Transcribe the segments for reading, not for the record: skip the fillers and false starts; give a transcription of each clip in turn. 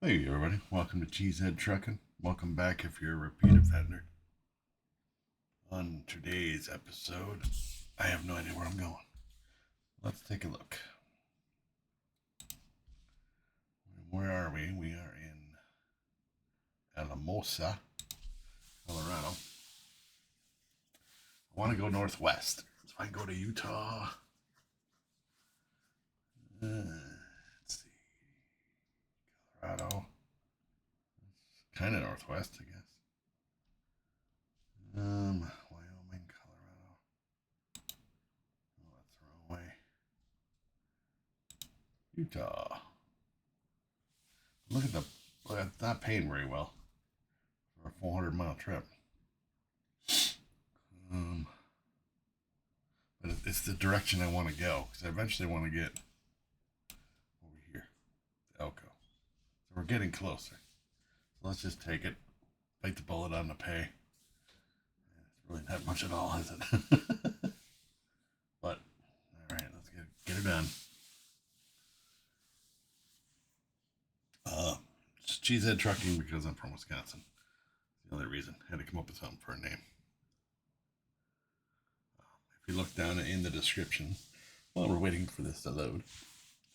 Hey everybody, welcome to Cheesehead Trucking. Welcome back if you're a repeat offender. On today's episode, I have no idea where I'm going. Let's take a look. Where are we? We are in Alamosa, Colorado. I want to go northwest. So I go to Utah. Let's see. Colorado. Kind of northwest, I guess. Wyoming, Colorado. Oh, that's the wrong way. Utah. Look, it's not paying very well for a 400-mile trip. But it's the direction I want to go because I eventually want to get over here, to Elko. So we're getting closer. So let's just take it, bite the bullet on the pay. It's really not much at all, is it? But all right, let's get it done. It's Cheesehead Trucking because I'm from Wisconsin. That's the only reason. I had to come up with something for a name. If you look down in the description while we're waiting for this to load,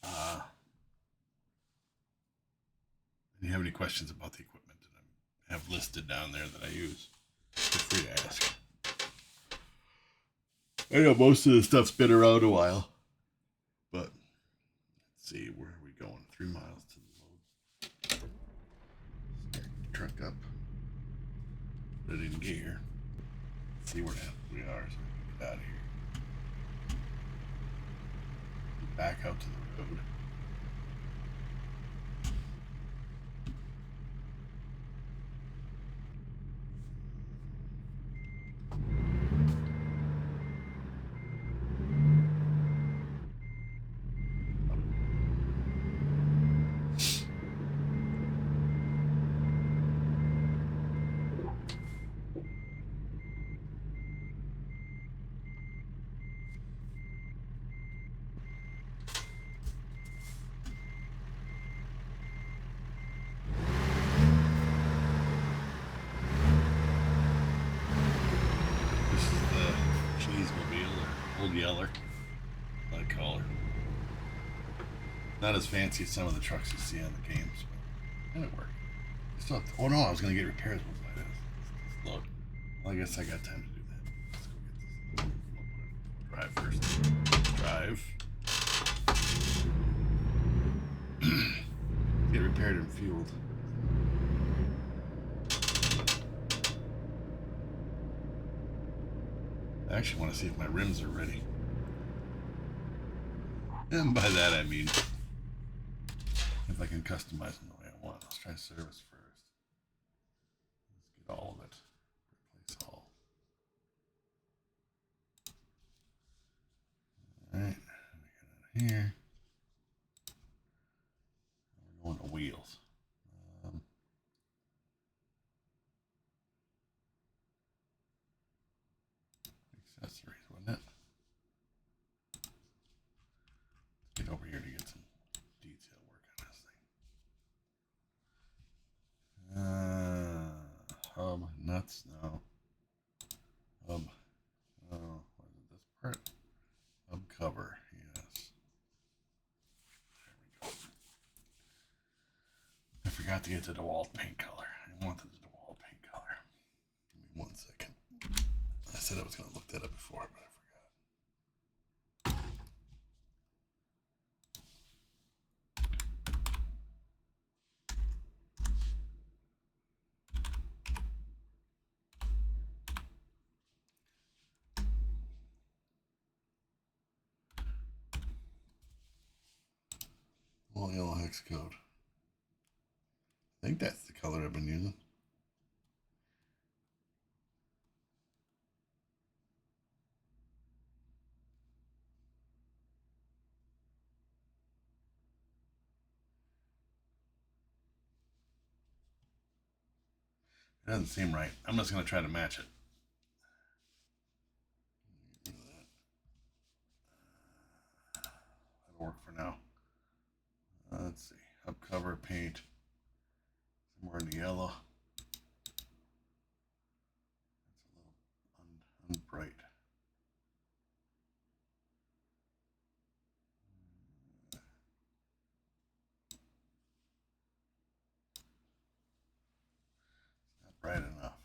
if you have any questions about the equipment that I have listed down there that I use, feel free to ask. I know most of the stuff's been around a while, but let's see, where are we going? 3 miles to the load. Start the truck up, put it in gear, see where we are so we can get out of here. Back out to the road. Old Yeller, I call her. Not as fancy as some of the trucks you see on the games, but it'll work. Still oh no, I was gonna get repairs once I this load. Well, I guess I got time to do that. Let's go get this. Drive first. Drive. Get repaired and fueled. I actually want to see if my rims are ready. And by that I mean if I can customize them the way I want. Let's try service first. Let's get all of it. Replace all. Alright, we got it here. We're going to wheels. Accessories, wasn't it? Let's get over here to get some detail work on this thing. Hub, nuts, no. Hub, oh, what is it, this part? Hub cover, yes. There we go. I forgot to get the DeWalt paint color. I wanted the DeWalt paint color. Give me 1 second. I said I was going to look that up before, but I forgot. Well, yellow hex code. I think that's the color I've been using. It doesn't seem right. I'm just going to try to match it. That'll work for now. Let's see. Hub cover, paint. More in the yellow. It's a little unbright. Not bright enough.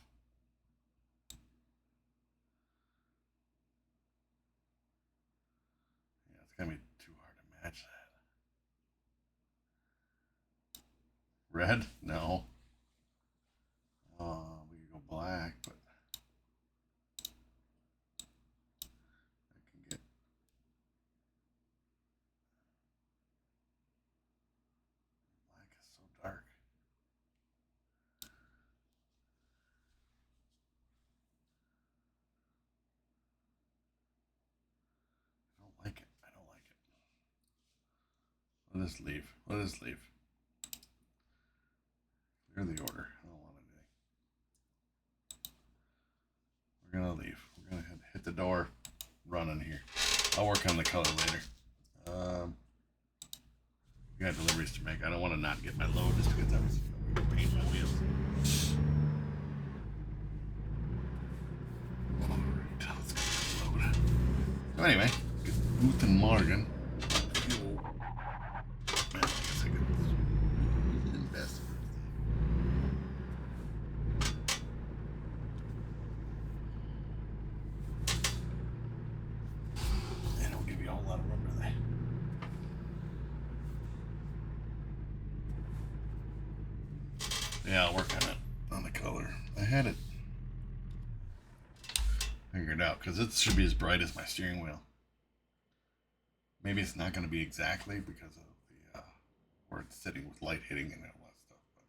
Yeah, it's gonna be too hard to match that. Red? No. We could go black, but I can get black is so dark. I don't like it. I don't like it. Let us leave. Let us leave. Clear the order. I don't want anything. We're gonna leave. We're gonna hit the door, run in here. I'll work on the color later. We got deliveries to make. I don't want to not get my load just because I was paint my wheels. Alright, let's get the load. So anyway, Guten Morgen. Fuel. Man, I guess I could invest. They don't give you a whole lot of room, do they? Yeah, I'll work on it, on the color. I had it figured out because it should be as bright as my steering wheel. Maybe it's not going to be exactly because of the where it's sitting with light hitting and all that stuff, but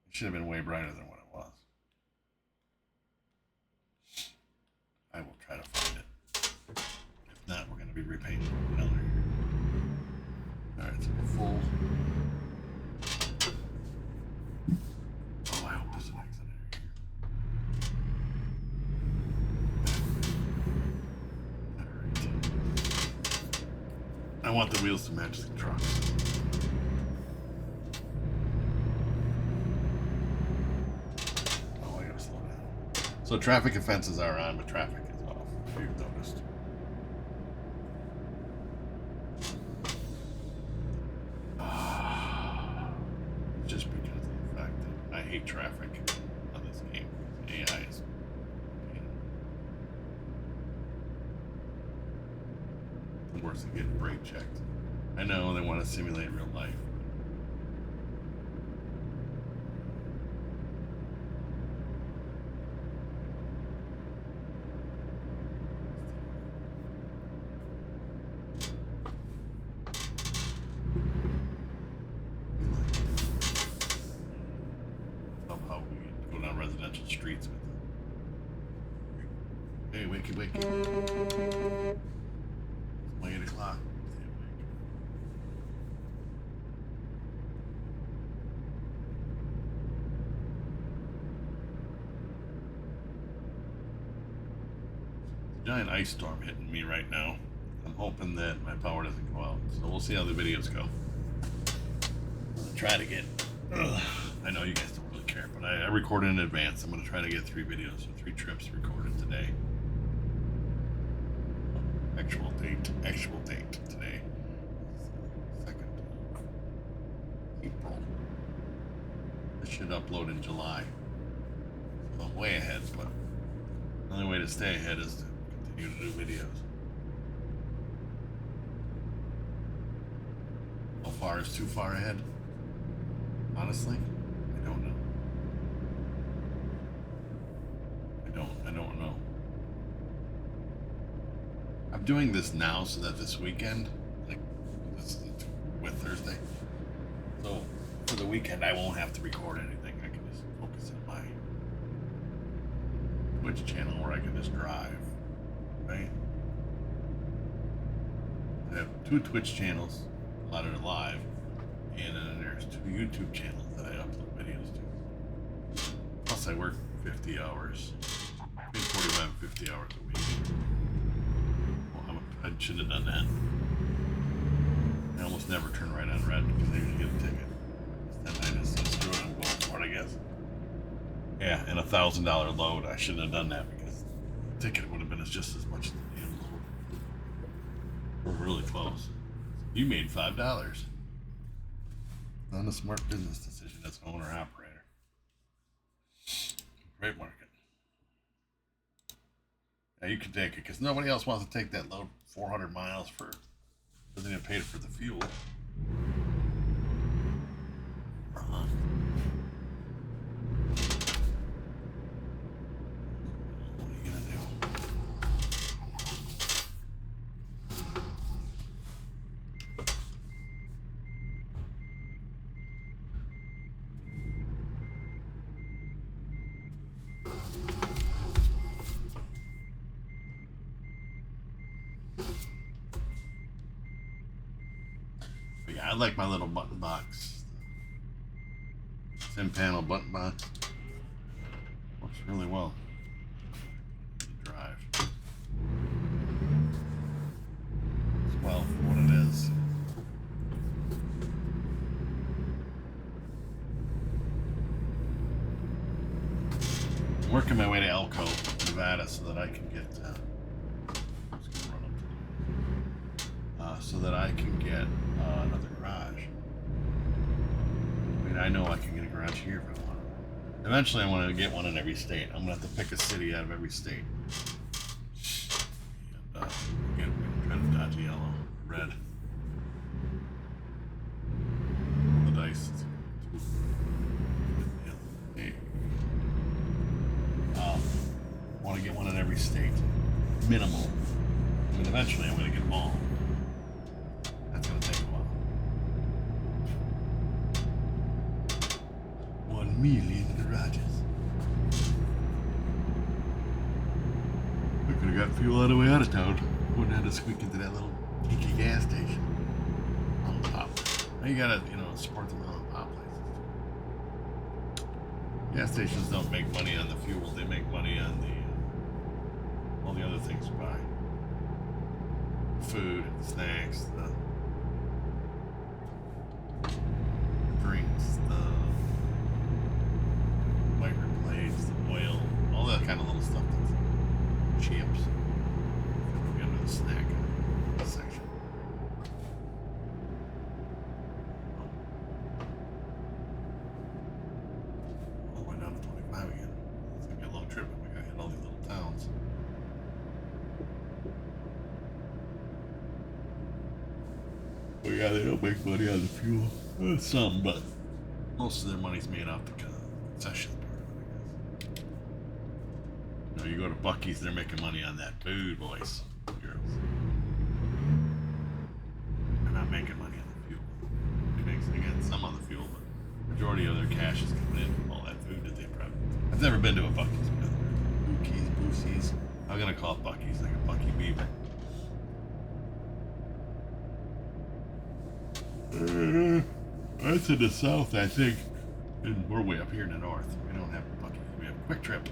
it should have been way brighter than what it was. I will try to find it. If not, we're going to be repainting the color here. All right, so we're full. Oh, I hope there's an exit here. Alright. I want the wheels to match the truck. Oh, I gotta slow down. So traffic offenses are on, but traffic is off, if you've noticed. Just because of the fact that I hate traffic on this game. AI is, worse than getting brake checked. I know they want to simulate real life. Somehow we go down residential streets with it. Hey, wakey, wakey. It's only 8 o'clock. Giant ice storm hitting me right now. I'm hoping that my power doesn't go out. So we'll see how the videos go. I'll try to get... I know you guys don't really care, but I recorded in advance. I'm going to try to get 3 videos, so 3 trips recorded today. Actual date today. 2nd April. This should upload in July. So I'm way ahead, but the only way to stay ahead is to continue to do videos. How far is too far ahead? Honestly, I don't know. I don't know. I'm doing this now so that this weekend, like this is with Thursday, so for the weekend I won't have to record anything. I can just focus on my Twitch channel where I can just drive, right? I have 2 Twitch channels, a lot are live, and then there's 2 YouTube channels that I upload videos to. Plus I work 50 hours, between 45 and 50 hours a week. Well, I should have done that. I almost never turn right on red because I usually get a ticket. Then I just screw it, I'm going for it. Yeah, and $1,000 load. I shouldn't have done that because the ticket would have been just as much as the damn load. We're really close. You made $5. Not a smart business decision as an owner operator. Great market. Yeah, you can take it because nobody else wants to take that load 400 miles for. Doesn't even pay for the fuel. Ron. What are you gonna do? But yeah, I like my little button box. 10-panel button box. Works really well. Drive. It's well for what it is. I'm working my way to Elko, Nevada, so that I can get. So that I can get another garage. I mean, I know I can get a garage here if I want. Eventually, I want to get one in every state. I'm gonna have to pick a city out of every state. And again, we're gonna try to dodge yellow, red. The dice. Want to get one in every state, minimal. I mean, eventually, I'm gonna get them all. That's gonna take a while. 1 million garages. I could have got fuel all the way out of town. Wouldn't have to squeak into that little geeky gas station. On the top. Now you gotta, support the mom and pop places. Gas stations don't make money on the fuel. They make money on all the other things you buy. Food, snacks, the drinks, the wiper blades, the oil, all that kind of little stuff. That's chips. We'll get into the snack section. All the way down to 25 again. It's gonna be a long trip if we gotta hit all these little towns. Well, yeah, they don't make money on the fuel. Some, but most of their money's made off the concession part of it, I guess. You go to Buc-ee's, they're making money on that food, boys, girls. They're not making money on the fuel. They make, again, some on the fuel, but the majority of their cash is coming in from all that food that they probably. I've never been to a Buc-ee's, by the way. Boosies. I'm gonna call it Buc-ee's, like a Bucky Beaver. That's in the south, I think. And we're way up here in the north. We don't have Buc-ee's. We have Quick Trip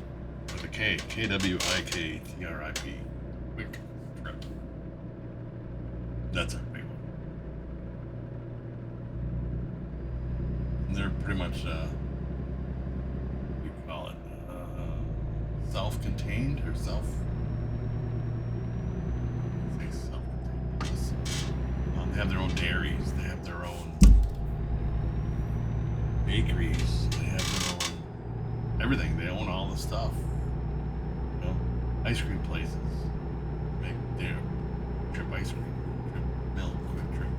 with a K. Kwiktrip. Quick Trip. That's a big one. And they're pretty much, what do you call it? Self-contained or Say self-contained. They have their own dairies. They have their own bakeries. They have their own everything. They own all the stuff. Ice cream places. Make their Trip ice cream, Trip milk, Quick Trip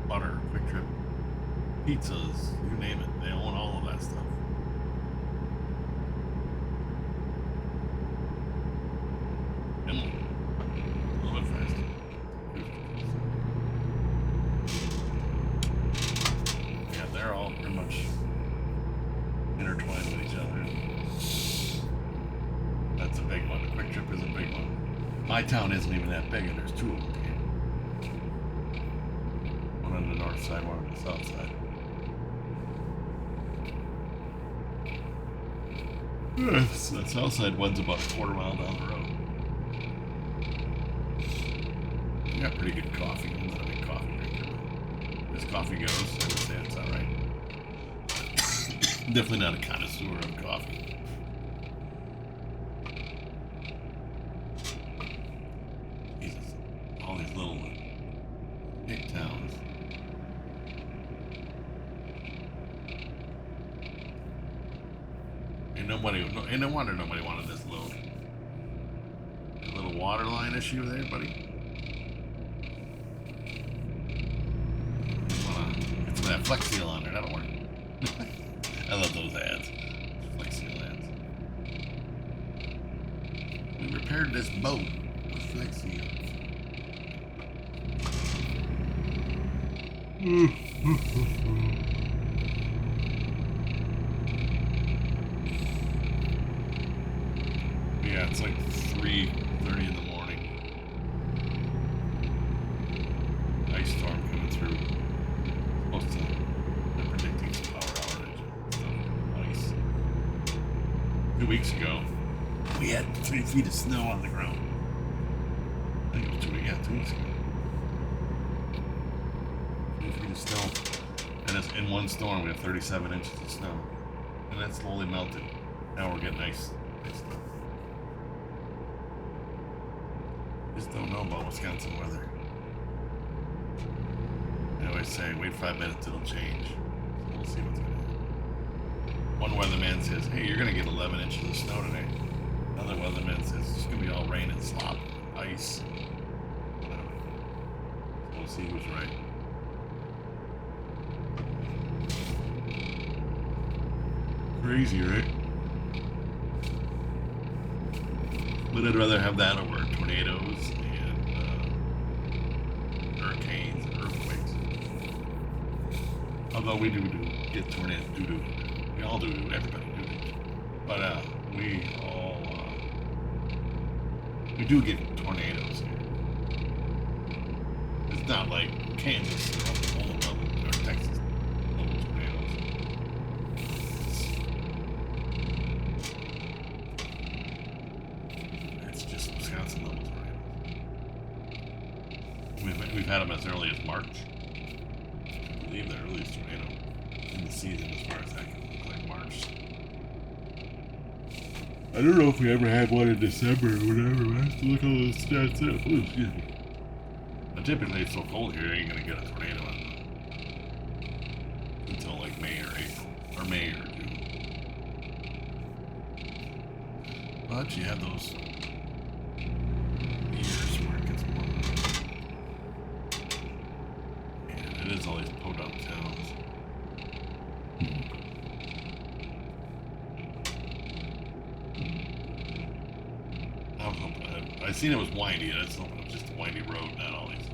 butter, Quick Trip pizzas. You name it. They own all of that stuff. A little bit faster. Yeah, they're all pretty much intertwined with each other. That's a big one. The Quick Trip is a big one. My town isn't even that big, and there's two of them here. One on the north side, one on the south side. The south side one's about a quarter mile down the road. You got pretty good coffee. I'm not a big coffee drinker, but as coffee goes, I would say it's alright. Definitely not a connoisseur of coffee. and no wonder nobody wanted this load. A little water line issue there, buddy. Get some of that Flex Seal on there, that'll work. I love those ads. Flex Seal ads. We repaired this boat with Flex Seal. Yeah, it's like 3:30 in the morning. Ice storm coming through. Supposed to, they're predicting some power outage. Ice. 2 weeks ago, we had 3 feet of snow on the ground. I think it was 2 weeks ago. 3 feet of snow. And it's in one storm, we have 37 inches of snow. And that slowly melted. Now we're getting nice stuff. Just don't know about Wisconsin weather. I always say, wait 5 minutes, it'll change. So we'll see what's going to happen. One weatherman says, hey, you're going to get 11 inches of snow today. Another weatherman says, it's going to be all rain and slop, ice. Whatever. So we'll see who's right. Crazy, right? But I'd rather have that over tornadoes and hurricanes and earthquakes. Although we do get tornadoes, we all do, everybody do. But we do get tornadoes here. It's not like Kansas or Oklahoma or Texas level tornadoes. It's just Wisconsin level tornadoes. We've had them as early as March. I believe the earliest tornado in the season, as far as that can look like March. I don't know if we ever had one in December or whatever. I have to look all those stats up. Oh, excuse me. But typically it's so cold here, you ain't gonna get a tornado until like May or April, or May or June. But you have those years where it gets warmer. And it is all these podunk towns. I was hoping I seen it was windy. I was hoping it was just a windy road, not all these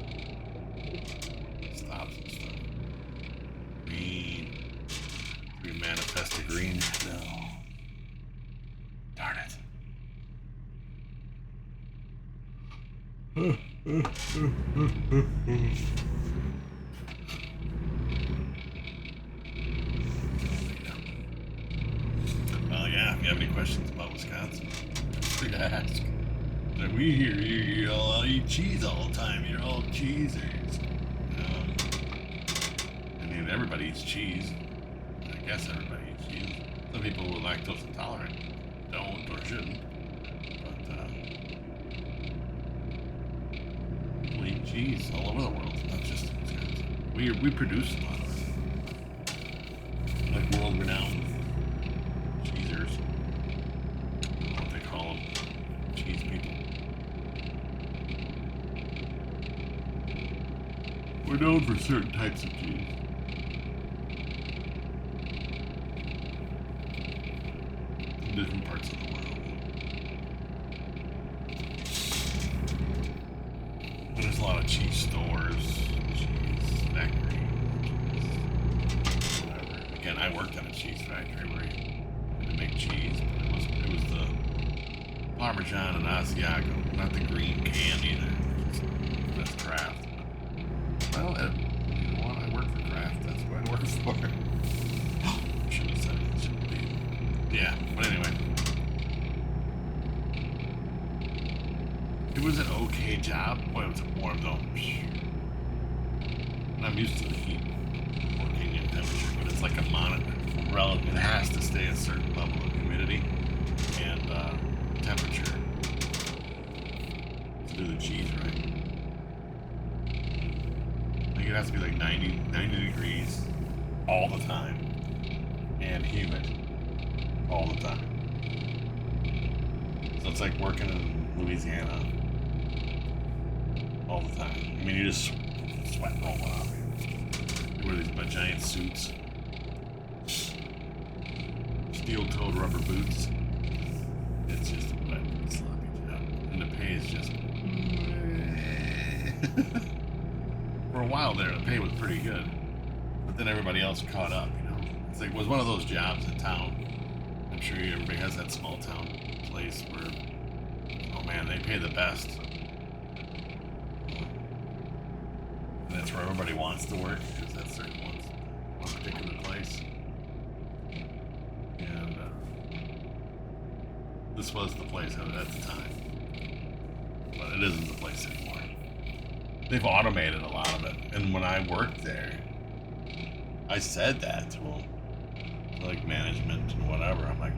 stops and stuff. Green. We manifest a green. No. Darn it. Well, yeah, if you have any questions about Wisconsin, feel free to ask. Like, we hear you all eat cheese all the time. You're all cheesers. I mean, everybody eats cheese. I guess everybody eats cheese. Some people who are lactose intolerant don't or shouldn't. But people eat cheese all over the world, not just in Wisconsin. We produce a lot of it. Like world-renowned cheesers. I don't know what they call them. Cheese people. We're known for certain types of cheese. In different parts of the world. There's a lot of cheese stores, cheese factories, whatever. Again, I worked at a cheese factory where you had to make cheese, but it was the Parmesan and Asiago, not the green can either. That's Kraft. Well, you know what? I work for Kraft. That's what I work for. I should have said it. Shouldn't be. Yeah, but anyway. It was an okay job. Boy, it was warm though. And I'm used to the heat working in temperature, but it's like a monitor. Relative, it has to stay a certain level of humidity and temperature to do the cheese right. I think it has to be like 90 degrees all the time and humid all the time. So it's like working in Louisiana all the time. I mean, you just sweat rolling off you. You wear these giant suits, steel-toed rubber boots. It's just a wet, sloppy job. And the pay is just... For a while there, the pay was pretty good. But then everybody else caught up, you know. It's like, it was one of those jobs in town. I'm sure everybody has that small town place where, oh man, they pay the best. And that's where everybody wants to work, because that's their one particular place. And this was the place at the time. But it isn't the place anymore. They've automated a lot of it. And when I worked there, I said that to them, like management and whatever. I'm like,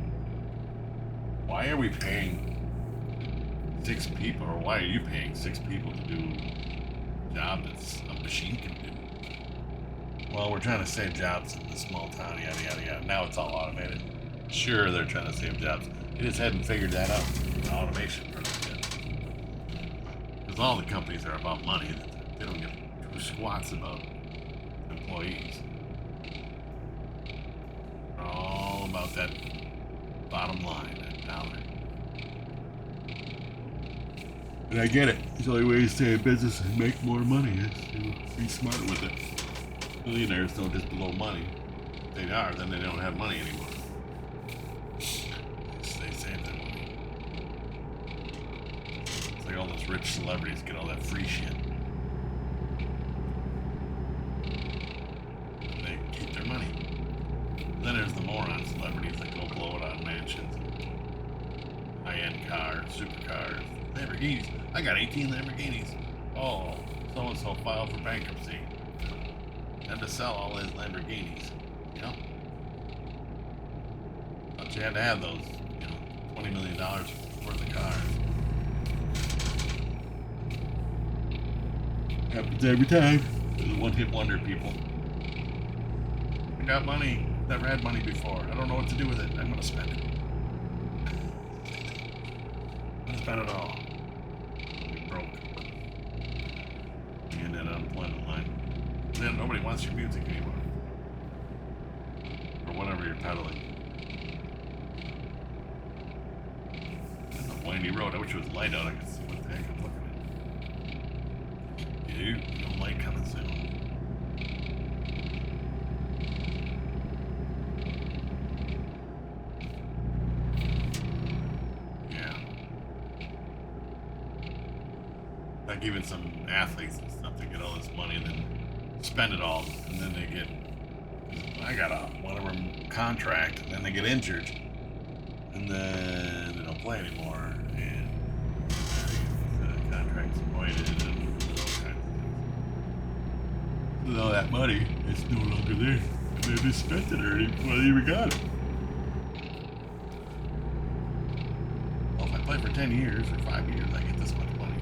why are we paying 6 people, or why are you paying 6 people to do a job that's a machine can do? Well, we're trying to save jobs in this small town, yada, yada, yada. Now it's all automated. Sure, they're trying to save jobs. They just hadn't figured that out. The automation part of it. Because all the companies are about money. They don't give 2 squats about employees. They're all about that bottom line, that dollar. And I get it. The only way to stay in business and make more money is to be smart with it. Millionaires don't just blow money. If they are, then they don't have money anymore. They save that money. It's like all those rich celebrities get all that free shit. And they keep their money. Then there's the moron celebrities that go blow it on mansions, high-end cars, supercars, Lamborghinis. I got 18 Lamborghinis. Oh, so-and-so filed for bankruptcy. Had to sell all his Lamborghinis, you know? But you had to have those, you know, $20 million worth of cars. Happens every time. There's a one-hit wonder, people. I got money. Never had money before. I don't know what to do with it. I'm gonna spend it. I'm gonna spend it all. You're broke. You end that unemployment line. Then nobody wants your music anymore. Or whatever you're peddling. And the windy road. I wish it was light out. I could see what the heck I'm looking at. No light coming soon. Like even some athletes and stuff, they get all this money and then spend it all, and then they get, I got a whatever contract, and then they get injured, and then they don't play anymore, and the contract's voided, and all kinds of things. With all that money, it's no longer there, and they just spent it already before they even got it. Well, if I play for 10 years or 5 years, I get this much money.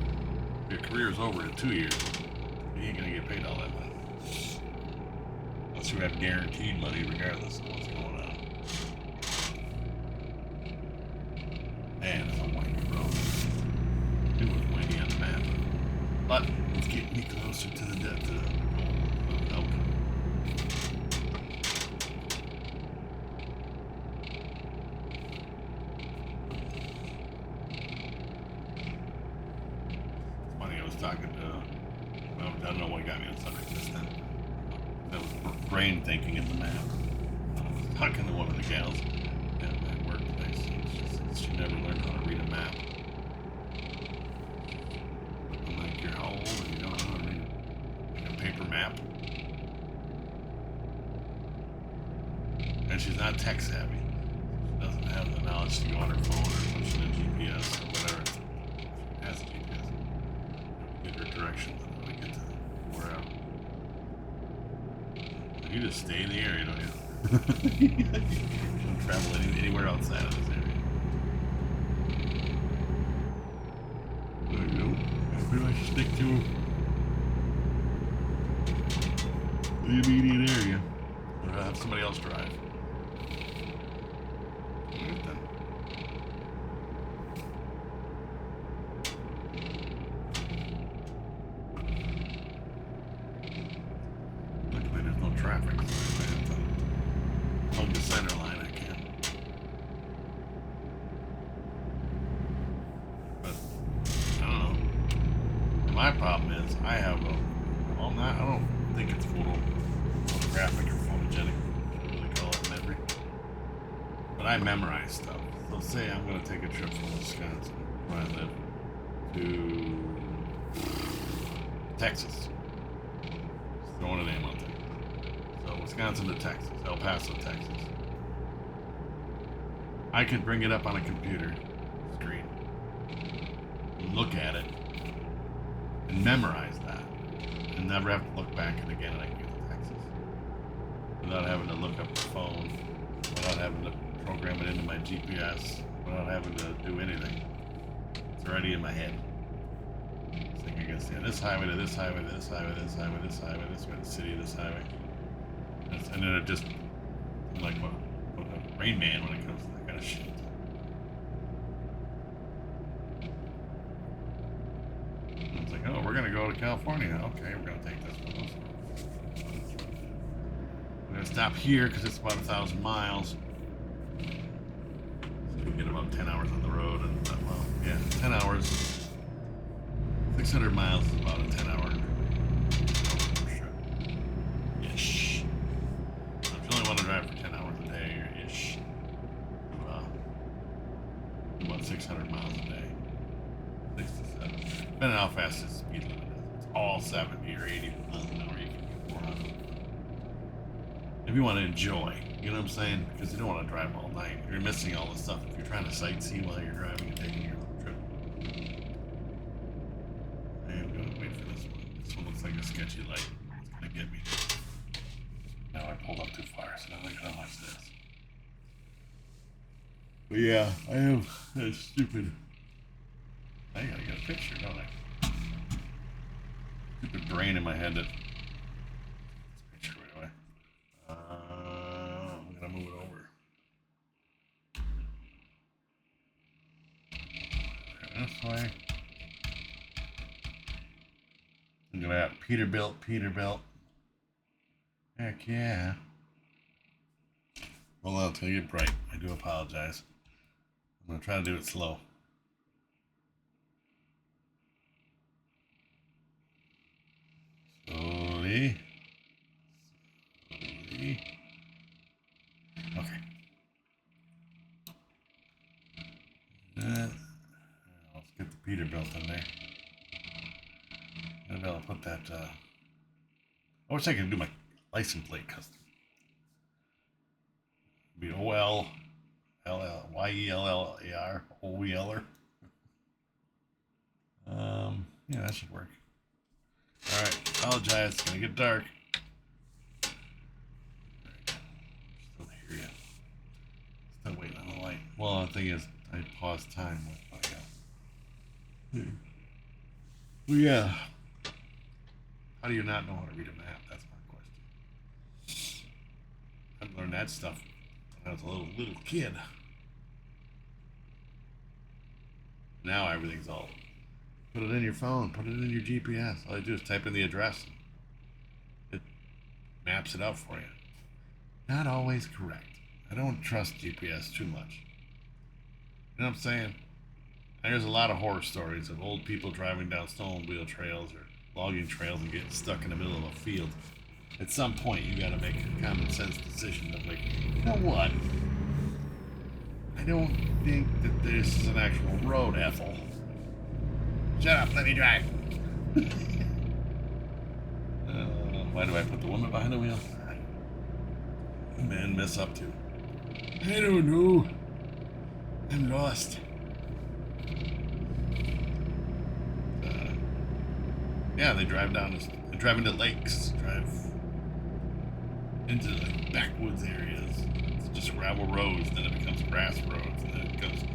Your career's over in 2 years. You ain't gonna get paid all that money. Unless you have guaranteed money regardless of what's going on. Man, it's a windy road. It was windy on the map. But it's getting me closer to the depth of the outcome. Talking to, well, I don't know what got me on subject this time. That was brain thinking in the map. I was talking to one of the gals at my workplace. She never learned how to read a map. I'm like, you're how old and you don't know how to read a paper map? And she's not tech savvy. She doesn't have the knowledge to go on her phone or push in a GPS or whatever. She has a GPS. Get her directions on how to get to wherever. You just stay in the area, don't you? You don't travel anywhere outside of this area. But, you know, I pretty much stick to the immediate area. Or have somebody else drive. traffic. So if I have to hug the center line, I can. But I don't know. My problem is I have a. Well, I don't think it's photographic or photogenic. What they call it, memory. But I memorize stuff. So say I'm going to take a trip from Wisconsin, where I live, to Texas. Just throwing a name out there. So Wisconsin to Texas, El Paso, Texas. I could bring it up on a computer screen, look at it, and memorize that, and never have to look back at it again and I can get to Texas. Without having to look up the phone, without having to program it into my GPS, without having to do anything. It's already in my head. So I guess, yeah, this highway to this highway to this highway to this highway to this highway, this way to the city, this highway. And then it just, like what a Rain Man when it comes to that kind of shit. And it's like, oh, we're going to go to California. Okay, we're going to take this one. We're going to stop here because it's about 1,000 miles. So we get about 10 hours on the road. And, well, yeah, 10 hours. 600 miles is about a 10-hour trip. Ish. So if you only want to drive for 10 hours a day, or ish, about 600 miles a day. 6 to 7. Depending on how fast the speed limit is. It's all 70 or 80 miles an hour. You can get 400. If you want to enjoy, you know what I'm saying? Because you don't want to drive all night. You're missing all the stuff. If you're trying to sightsee while you're driving and taking your little trip. I am going to wait for this one. This one looks like a sketchy light. It's going to get me. Now I pulled up too far, so now I gotta watch this. But yeah, I have that stupid. I gotta get a picture, don't I? Stupid brain in my head that. This picture right away. I'm gonna move it over. This way. I'm gonna have Peterbilt. Heck yeah. Hold on till you get bright. I do apologize. I'm going to try to do it slow. Slowly. Slowly. Okay. Let's get the Peterbilt in there. Maybe I'll put that, I wish I could do my license plate custom. It'd be OLYELLAR, OELer. Yeah, that should work. Alright, apologize, it's gonna get dark. Still hear you. Still waiting on the light. Well, the thing is, I paused time with my, well, yeah. How do you not know how to read a map? That's my question. I learned that stuff when I was a little kid. Now everything's all, put it in your phone, put it in your GPS. All you do is type in the address. It maps it out for you. Not always correct. I don't trust GPS too much. You know what I'm saying? And there's a lot of horror stories of old people driving down snowmobile trails or logging trails and getting stuck in the middle of a field. At some point, you got to make a common sense decision of like, you know what? I don't think that this is an actual road, Ethel. Shut up, let me drive. Why do I put the woman behind the wheel? Man, mess up too. I don't know. I'm lost. Yeah, they drive down this. They drive into lakes. Drive into like backwoods areas. It's just gravel roads. Then it becomes grass roads. And then it becomes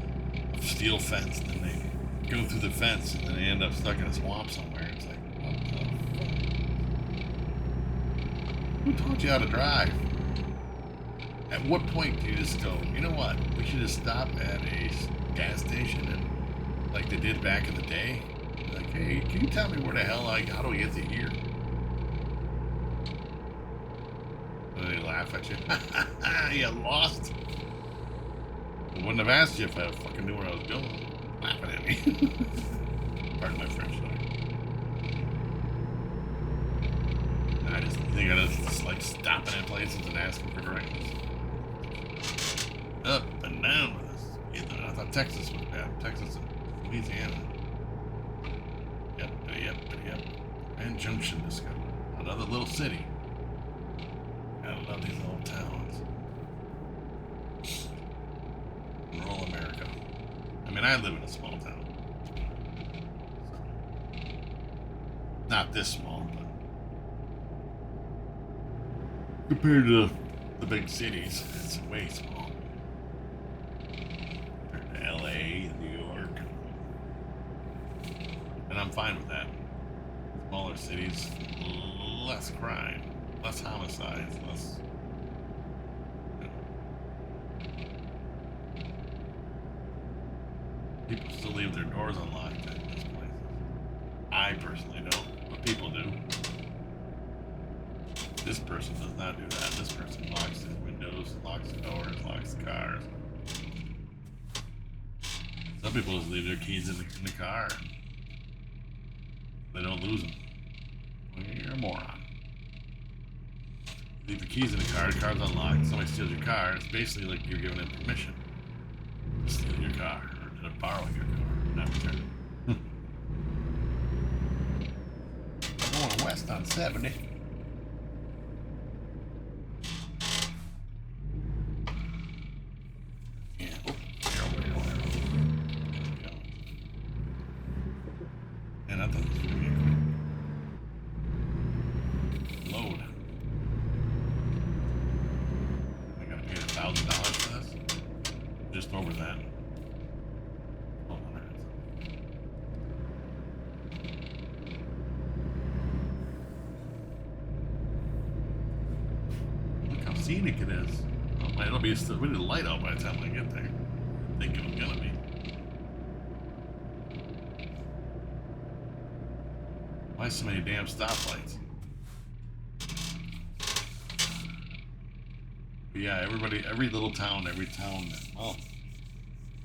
a steel fence. And then they go through the fence, and then they end up stuck in a swamp somewhere. It's like, what the fuck? Who taught you how to drive? At what point do you just go, you know what? We should just stop at a gas station and like they did back in the day. Like, hey, can you tell me where the hell how do we get to here? they laugh at you. You lost. I wouldn't have asked you if I fucking knew where I was going. Laughing at me. Pardon my French, sorry. I just think I just like stopping at places and asking for directions. Up and down with this. I thought Texas was bad. Texas and Louisiana. Yep. And Junction discovered. Another little city. I love these little towns. Rural America. I mean, I live in a small town. So, not this small, but compared to the big cities, it's way small. Compared to LA and New York. And I'm fine with that. Smaller cities, less crime, less homicides, less. People still leave their doors unlocked at this place. I personally don't, but people do. This person does not do that. This person locks his windows, locks the doors, locks the cars. Some people just leave their keys in the car. They don't lose them. Well, you're a moron. Leave the keys in the car's unlocked. Somebody steals your car. It's basically like you're giving them permission to steal your car or to borrow your car, not return it. I'm going west on 70. Scenic it is. Oh, it'll be we need a light out by the time I get there. I think it's gonna be. Why so many damn stoplights? But yeah, every little town, well,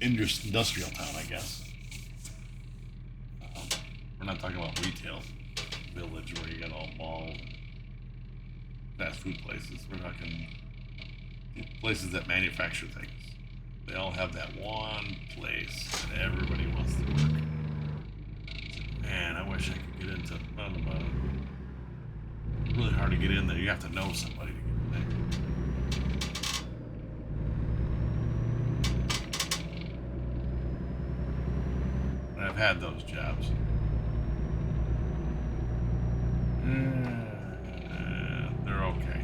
industrial town, I guess. We're not talking about retail village where you got all malls. Fast food places. We're talking places that manufacture things. They all have that one place that everybody wants to work. Man, I wish I could get into roundabout. It's really hard to get in there. You have to know somebody to get in there. And I've had those jobs. They're okay.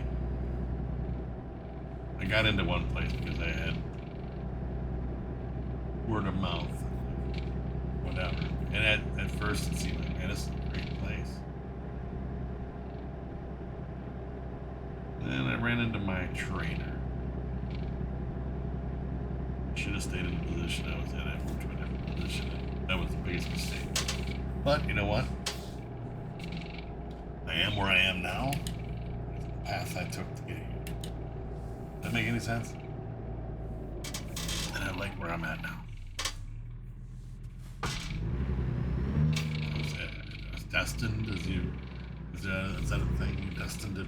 I got into one place because I had word of mouth, whatever. And at first it seemed like, man, this is a great place. Then I ran into my trainer. Should have stayed in the position I was in. I moved to a different position. That was the biggest mistake. But you know what? I am where I am now. The path I took to get here. Does that make any sense? And I like where I'm at now. I was destined, is that a thing? You're destined to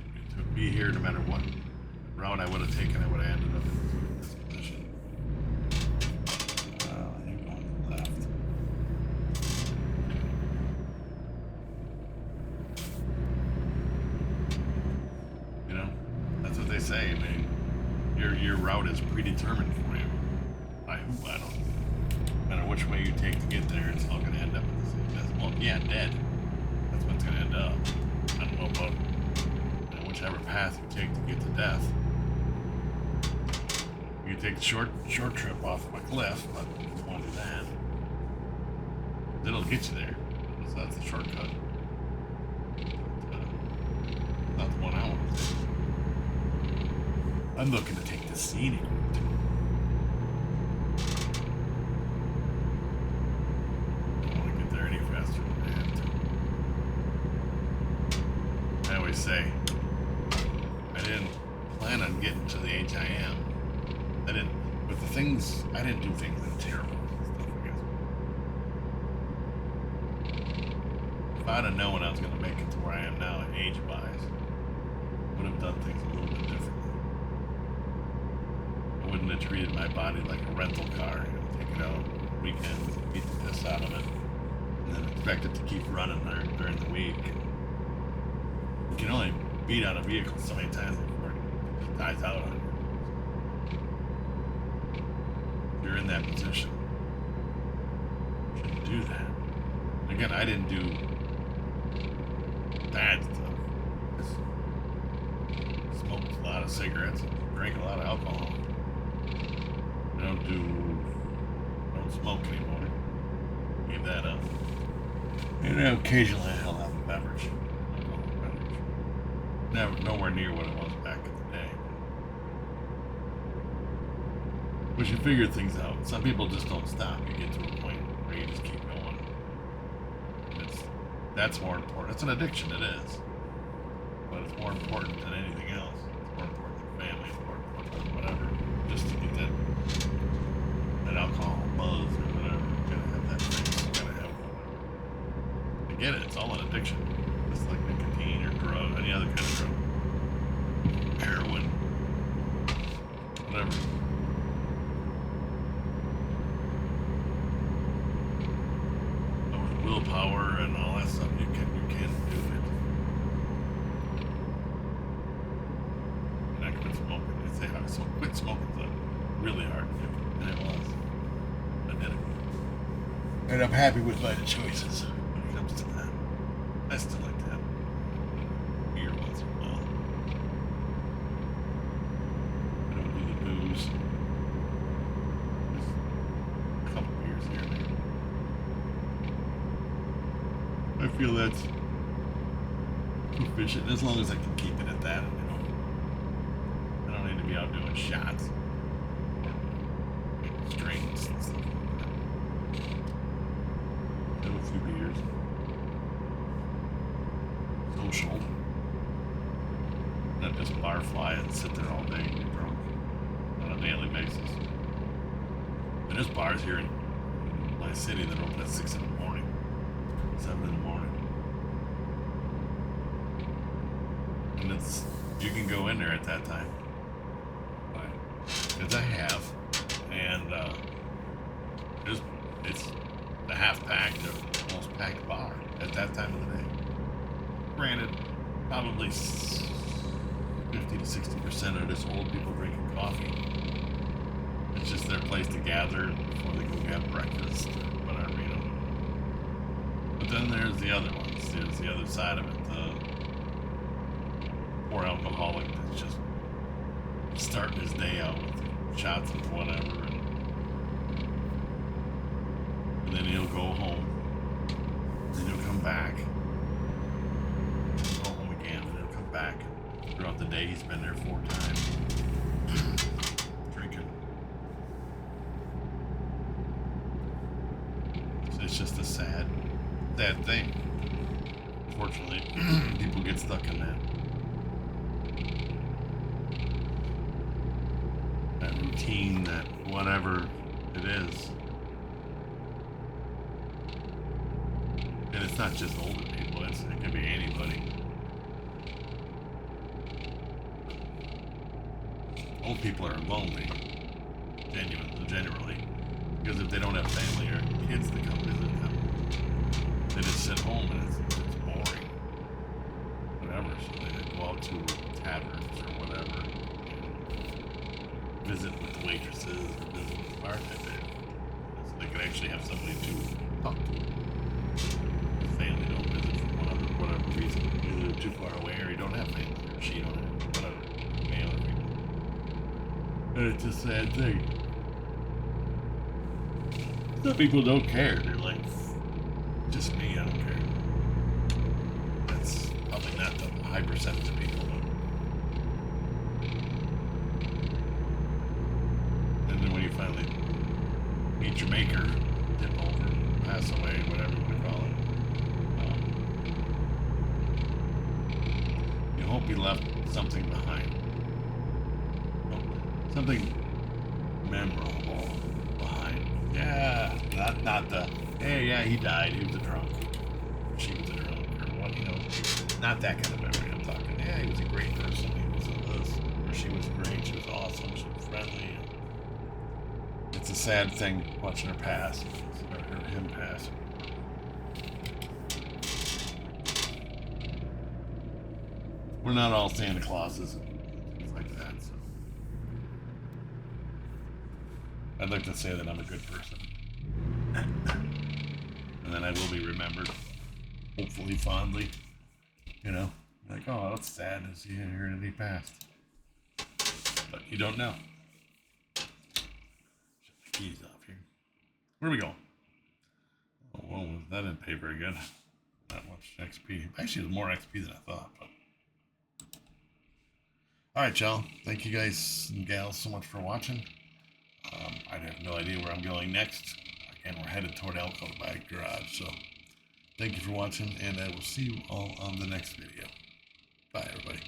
be here no matter what route I would have taken, I would have ended up in this position. You're going left. You know, that's what they say. I mean, your route is predetermined for you. By who? I don't know. No matter which way you take to get there, it's all going to end up in the same place. Well, yeah, dead. That's what it's going to end up. I don't know about whichever path you take to get to death. You can take the short trip off of a cliff, but you don't want to do that. It'll get you there. So that's the shortcut. Not the one I want to take. I'm looking to take the scenic route. I don't want to get there any faster than I have to. I always say, I didn't plan on getting to the age I am. I didn't do things that are terrible stuff, I guess. If I'd have known I was going to make it to where I am now, age-wise, I would have done things a little bit differently. I wouldn't have treated my body like a rental car. Take it out weekends, beat the piss out of it, and then expect it to keep running during the week. You can only beat out a vehicle so many times before it dies out on you. You're in that position. You shouldn't do that. Again, I didn't do bad stuff. I smoked a lot of cigarettes, drank a lot of alcohol. I don't smoke anymore. Gave that up. And occasionally I'll have a beverage. Nowhere near what it was back in the day. But you figure things out. Some people just don't stop. You get to a point where you just keep going. That's more important. It's an addiction, it is. But it's more important than anything else. It's more important than family. It's more important than whatever. Just to get that alcohol buzz or whatever. You gotta have that thing. You gotta have whatever. I get it. It's all an addiction. Just like nicotine or drug, any other kind of drug. Heroin. Whatever. But with willpower and all that stuff, you can do it. And I quit smoking. They say so quit smoking is really hard to do. And it was. I did it. And I'm happy with my choices when it comes to that. I still like to have beer once in a while. I don't do the booze. Just a couple beers here and there. I feel that's sufficient as long as I can keep it at that. I don't need to be out doing shots or strings and stuff like that. Have a few beers. Social. Not just bar fly and sit there all day and get drunk on a daily basis. And there's bars here in my city that open at 6 in the morning, 7 in the morning. And you can go in there at that time. Because I have. And it's the half-packed or most packed bar at that time of the day. Granted, probably 50 to 60% are just old people drinking coffee. It's just their place to gather before they go have breakfast or whatever, But then there's the other ones. There's the other side of it. The poor alcoholic that's just starting his day out with shots of whatever. And then he'll go home. Then he'll come back. Back. Throughout the day, he's been there 4 times. Drinking. So it's just a sad thing. Unfortunately, people get stuck in that routine, that whatever it is. And it's not just older people, it can be anybody. Old people are lonely, generally, because if they don't have family or kids that come visit them, they just sit home and it's boring, whatever. So they go out to taverns or whatever, and visit with the waitresses or visit with the bartender, so they can actually have somebody to talk to. The family don't visit for whatever reason. Either they're too far away or you don't have family or she don't have whatever. Male or female. And it's a sad thing. Some people don't care. They're like, just me, I don't care. That's probably not the high percentage of people. And then when you finally meet your maker, dip over, pass away, whatever you want to call it, you hope you left something behind. something memorable behind. Yeah, not the, hey, yeah, he died, he was a drunk. She was a drunk, or what, you know, not that kind of memory I'm talking. Yeah, he was a great person, he was a this, or she was great, she was awesome, she was friendly. It's a sad thing watching her pass, or him pass. We're not all Santa Clauses and things like that, so I'd like to say that I'm a good person. And then I will be remembered, hopefully fondly. You know, like, oh, that's sad to see her that he passed. But you don't know. Shut the keys off here. Where are we going? Oh, well, that didn't pay very good. Not much XP. Actually, it was more XP than I thought. But all right, y'all. Thank you guys and gals so much for watching. I have no idea where I'm going next. Again, we're headed toward Elko to buy a garage. So thank you for watching, and I will see you all on the next video. Bye, everybody.